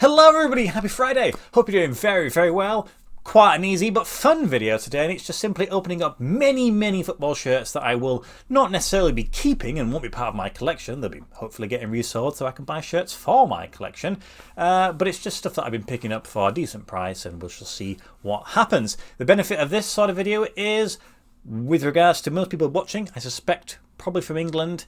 Hello everybody, happy Friday. Hope you're doing very, very well. Quite an easy but fun video today, and it's just simply opening up many football shirts that I will not necessarily be keeping and won't be part of my collection. They'll be hopefully getting resold so I can buy shirts for my collection. But it's just stuff that I've been picking up for a decent price, and we'll just see what happens. The benefit of this sort of video is, with regards to most people watching, I suspect probably from England.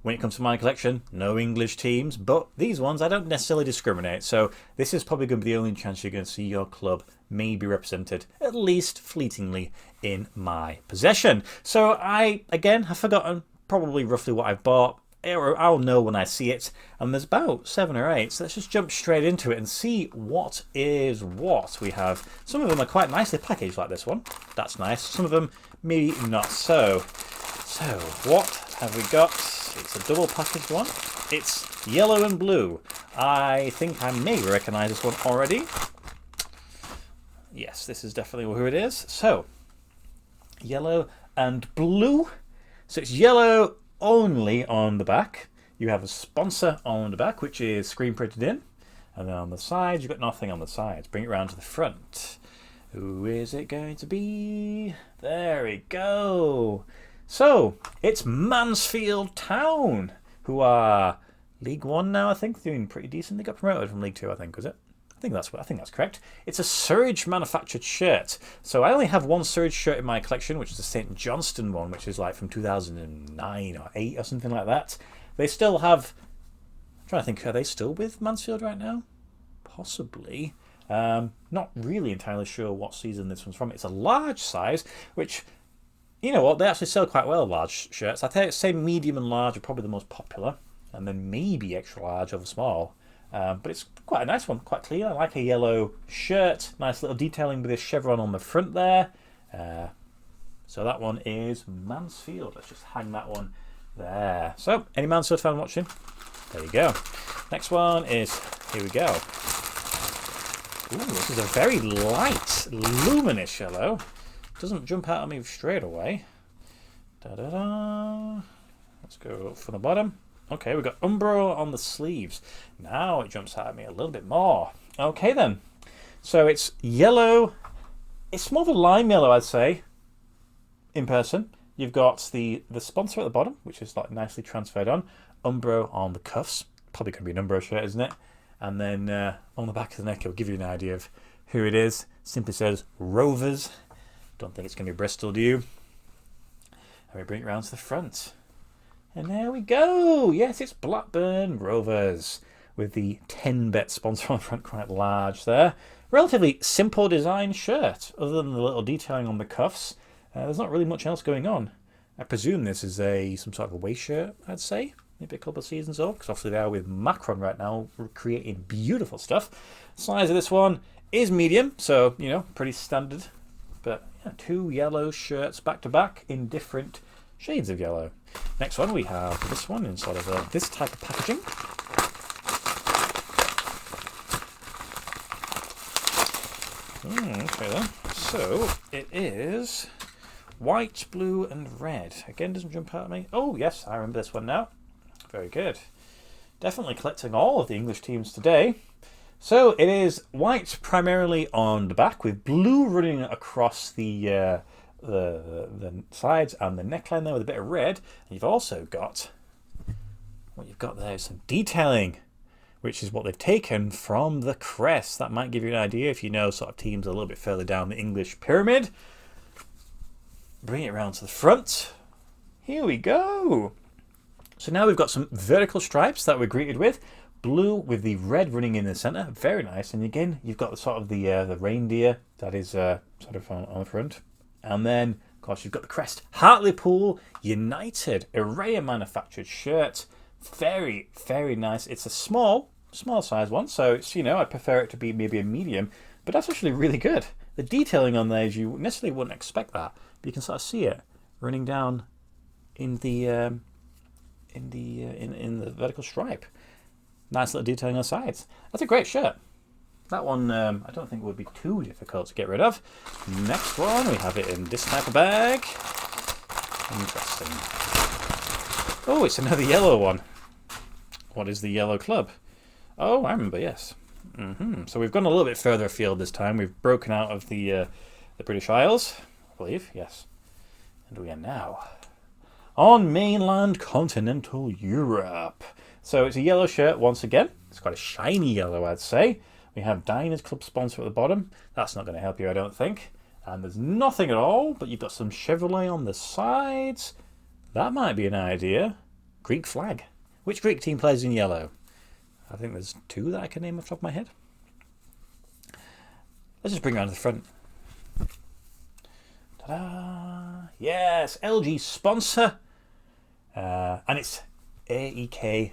When it comes to my collection, no English teams, but these ones I don't necessarily discriminate. So this is probably going to be the only chance you're going to see your club maybe represented, at least fleetingly, in my possession. So I, again, have forgotten probably roughly what I've bought. I'll know when I see it. And there's about 7 or 8. So let's just jump straight into it and see what is what. We have, some of them are quite nicely packaged like this one. That's nice. Some of them maybe not so. So what have we got? It's a double packaged one. It's yellow and blue. I think I may recognise this one already. Yes, this is definitely who it is. So, yellow and blue. So it's yellow only on the back. You have a sponsor on the back, which is screen printed in. And then on the sides, you've got nothing on the sides. Bring it round to the front. Who is it going to be? There we go. So, it's Mansfield Town, who are League One now, I think. Doing pretty decent. They got promoted from League Two, I think, was it? I think that's correct. It's a Surridge manufactured shirt. So I only have one Surridge shirt in my collection, which is the St Johnstone one, which is like from 2009 or 8 or something like that. They still have... I'm trying to think, are they still with Mansfield right now? Possibly. Not really entirely sure what season this one's from. It's a large size, which... You know what, they actually sell quite well, large shirts. I'd say medium and large are probably the most popular, and then maybe extra large over small. But it's quite a nice one, quite clean. I like a yellow shirt, nice little detailing with this chevron on the front there. So that one is Mansfield. Let's just hang that one there. So, any Mansfield fan watching? There you go. Next one is, here we go. Ooh, this is a very light, luminous yellow. Doesn't jump out at me straight away. Da-da-da. Let's go up from the bottom. Okay, we've got Umbro on the sleeves. Now it jumps out at me a little bit more. Okay then. So it's yellow. It's more of a lime yellow, I'd say, in person. You've got the sponsor at the bottom, which is like nicely transferred on. Umbro on the cuffs. Probably going to be an Umbro shirt, isn't it? And then on the back of the neck, it'll give you an idea of who it is. Simply says Rovers. Don't think it's going to be Bristol, do you? And we bring it round to the front. And there we go. Yes, it's Blackburn Rovers with the 10-bet sponsor on the front, quite large there. Relatively simple design shirt, other than the little detailing on the cuffs. There's not really much else going on. I presume this is some sort of away shirt, I'd say. Maybe a couple of seasons old, because obviously they are with Macron right now, creating beautiful stuff. The size of this one is medium, so, you know, pretty standard. But yeah, 2 yellow shirts back to back in different shades of yellow. Next one, we have this one in sort of this type of packaging. Okay then. So it is white, blue, and red. Again, doesn't jump out at me. Oh yes, I remember this one now. Very good. Definitely collecting all of the English teams today. So it is white primarily on the back with blue running across the sides and the neckline there with a bit of red. And you've also got, what you've got there is some detailing, which is what they've taken from the crest. That might give you an idea if you know sort of teams a little bit further down the English pyramid. Bring it around to the front. Here we go. So now we've got some vertical stripes that we're greeted with. Blue with the red running in the centre, very nice. And again, you've got the sort of the reindeer that is sort of on the front, and then of course you've got the crest. Hartlepool United, Araya manufactured shirt, very nice. It's a small size one, so it's, you know, I prefer it to be maybe a medium, but that's actually really good. The detailing on there, you necessarily wouldn't expect that, but you can sort of see it running down in the vertical stripe. Nice little detailing on the sides. That's a great shirt. That one, I don't think would be too difficult to get rid of. Next one, we have it in this type of bag. Interesting. Oh, it's another yellow one. What is the yellow club? Oh, I remember, yes. So we've gone a little bit further afield this time. We've broken out of the British Isles, I believe. Yes. And we are now on mainland continental Europe. So it's a yellow shirt once again. It's quite a shiny yellow, I'd say. We have Diners Club sponsor at the bottom. That's not going to help you, I don't think. And there's nothing at all, but you've got some Chevrolet on the sides. That might be an idea. Greek flag. Which Greek team plays in yellow? I think there's two that I can name off the top of my head. Let's just bring it around to the front. Ta-da! Yes, LG sponsor. And it's AEK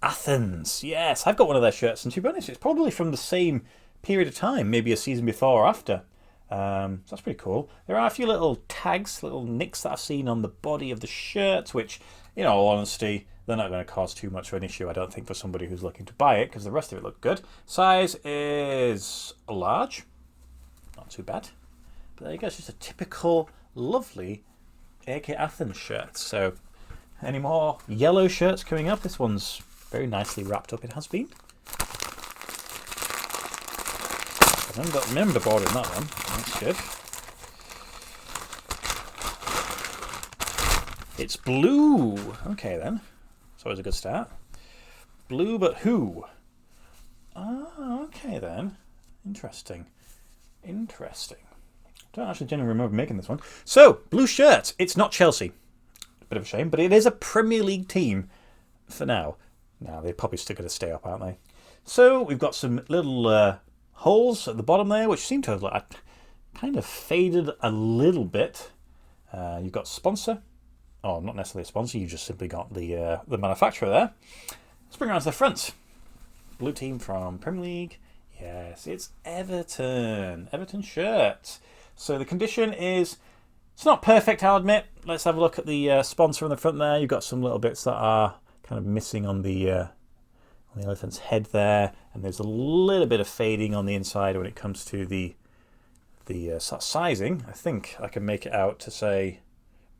Athens. Yes, I've got one of their shirts, and to be honest, it's probably from the same period of time, maybe a season before or after. So that's pretty cool. There are a few little tags, little nicks that I've seen on the body of the shirt, which, in all honesty, they're not going to cause too much of an issue, I don't think, for somebody who's looking to buy it, because the rest of it looked good. Size is a large. Not too bad. But there you go, it's just a typical, lovely AK Athens shirt. So, any more yellow shirts coming up? This one's very nicely wrapped up, it has been. I haven't got member board in that one. That's good. It's blue. Okay then. It's always a good start. Blue, but who? Ah, okay then. Interesting. Interesting. Don't actually genuinely remember making this one. So, blue shirt. It's not Chelsea. A bit of a shame, but it is a Premier League team for now. Now, they're probably still going to stay up, aren't they? So, we've got some little holes at the bottom there, which seem to have like, kind of faded a little bit. You've got sponsor. Oh, not necessarily a sponsor. You just simply got the manufacturer there. Let's bring it around to the front. Blue team from Premier League. Yes, it's Everton. Everton shirt. So the condition is, it's not perfect, I'll admit. Let's have a look at the sponsor on the front there. You've got some little bits that are kind of missing on the elephant's head there, and there's a little bit of fading on the inside when it comes to the sort of sizing. I think I can make it out to say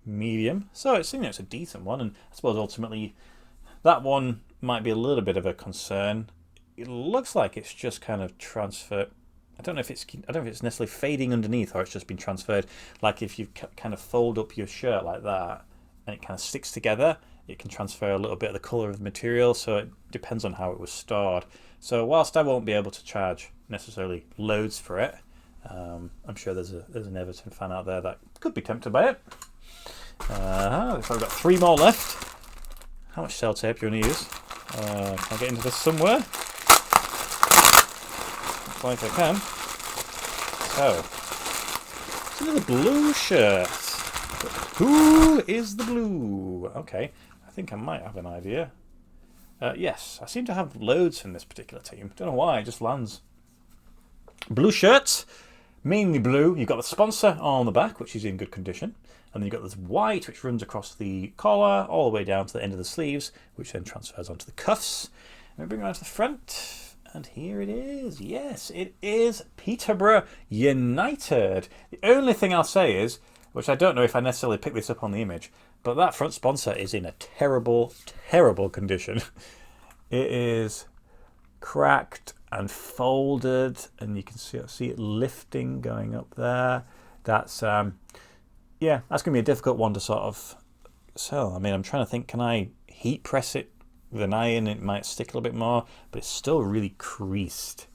medium, so it's, it's a decent one, and I suppose ultimately that one might be a little bit of a concern. It looks like it's just kind of transferred. I don't know if it's necessarily fading underneath, or it's just been transferred. Like if you kind of fold up your shirt like that and it kind of sticks together, it can transfer a little bit of the colour of the material, so it depends on how it was stored. So whilst I won't be able to charge necessarily loads for it, I'm sure there's an Everton fan out there that could be tempted by it. So I've got 3 more left. How much cell tape do you want to use? Can I get into this somewhere? Looks like I can. So, it's another blue shirt. Who is the blue? Okay, I think I might have an idea. Yes, I seem to have loads from this particular team. Don't know why, it just lands. Blue shirts, mainly blue. You've got the sponsor on the back, which is in good condition. And then you've got this white, which runs across the collar all the way down to the end of the sleeves, which then transfers onto the cuffs. And we bring it around to the front. And here it is. Yes, it is Peterborough United. The only thing I'll say is, which I don't know if I necessarily picked this up on the image, but that front sponsor is in a terrible, terrible condition. It is cracked and folded, and you can see it lifting going up there. That's yeah, that's going to be a difficult one to sort of sell. I mean, I'm trying to think, can I heat press it with an iron? It might stick a little bit more, but it's still really creased.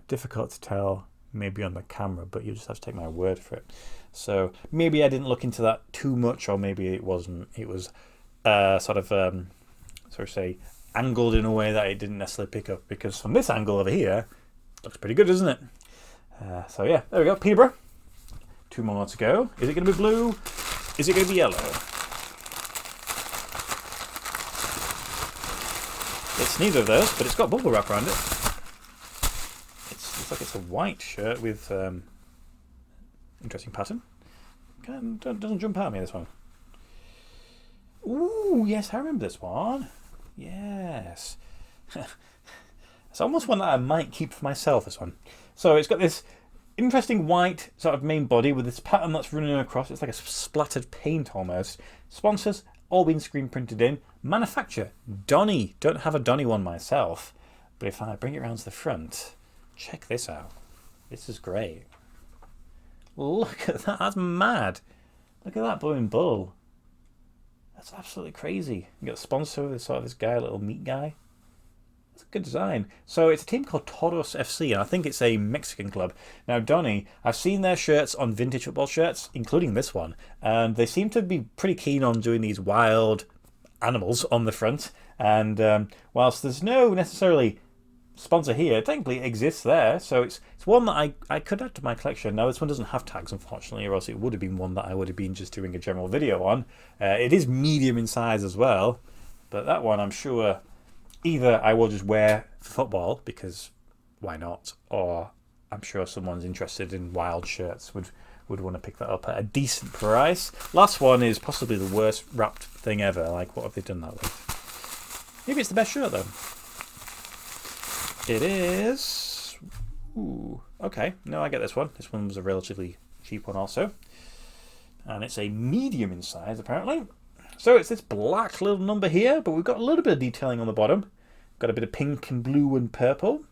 Difficult to tell maybe on the camera, but you just have to take my word for it. So maybe I didn't look into that too much, or maybe it wasn't. It was sort of say angled in a way that it didn't necessarily pick up, because from this angle over here, looks pretty good, doesn't it? So yeah, there we go, Peterborough. 2 more to go. Is it going to be blue? Is it going to be yellow? It's neither of those, but it's got bubble wrap around it. Looks like it's a white shirt with interesting pattern. Doesn't jump out at me, this one. Ooh, yes, I remember this one. Yes. It's almost one that I might keep for myself, this one. So it's got this interesting white sort of main body with this pattern that's running across. It's like a splattered paint almost. Sponsors, all been screen printed in. Manufacturer, Donny. Don't have a Donny one myself, But if I bring it around to the front, check this out. This is great. Look at that. That's mad. Look at that blowing bull. That's absolutely crazy. You got a sponsor with sort of this guy, little meat guy. It's a good design. So it's a team called Toros FC, and I think it's a Mexican club. Now, Donny, I've seen their shirts on vintage football shirts, including this one, and they seem to be pretty keen on doing these wild animals on the front. And whilst there's no necessarily sponsor here, technically it exists there, so it's one that I could add to my collection. Now, this one doesn't have tags, unfortunately, or else it would have been one that I would have been just doing a general video on. It is medium in size as well, but that one I'm sure either I will just wear for football, because why not, or I'm sure someone's interested in wild shirts would want to pick that up at a decent price. Last one is possibly the worst wrapped thing ever. Like, what have they done that with? Maybe it's the best shirt, though. It is... Ooh, okay. No, I get this one. This one was a relatively cheap one also. And it's a medium in size, apparently. So it's this black little number here, but we've got a little bit of detailing on the bottom. Got a bit of pink and blue and purple.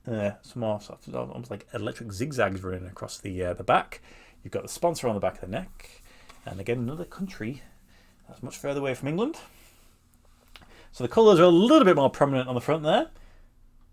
Some more sort of almost like electric zigzags running across the back. You've got the sponsor on the back of the neck. And again, another country that's much further away from England. So the colours are a little bit more prominent on the front there,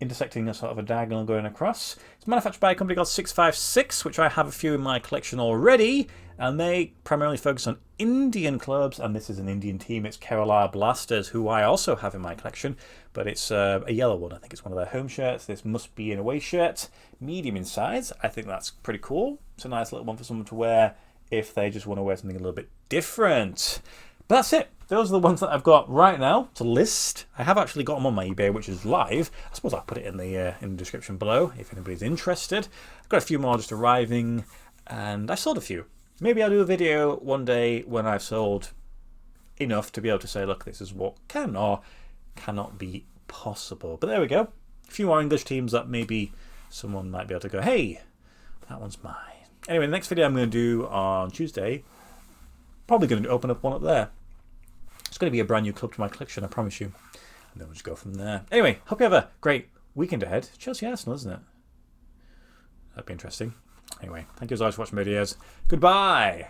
intersecting a sort of a diagonal going across. It's manufactured by a company called 656, which I have a few in my collection already, and they primarily focus on Indian clubs, and this is an Indian team. It's Kerala Blasters, who I also have in my collection, but it's a yellow one. I think it's one of their home shirts. This must be an away shirt, medium in size. I think that's pretty cool. It's a nice little one for someone to wear if they just want to wear something a little bit different. But that's it. Those are the ones that I've got right now to list. I have actually got them on my eBay, which is live. I suppose I'll put it in the description below if anybody's interested. I've got a few more just arriving, and I sold a few. Maybe I'll do a video one day when I've sold enough to be able to say, look, this is what can or cannot be possible. But there we go. A few more English teams that maybe someone might be able to go, hey, that one's mine. Anyway, the next video I'm going to do on Tuesday, probably going to open up one up there. It's going to be a brand new club to my collection, I promise you. And then we'll just go from there. Anyway, hope you have a great weekend ahead. Chelsea Arsenal, isn't it? That'd be interesting. Anyway, thank you as always for watching my videos. Goodbye.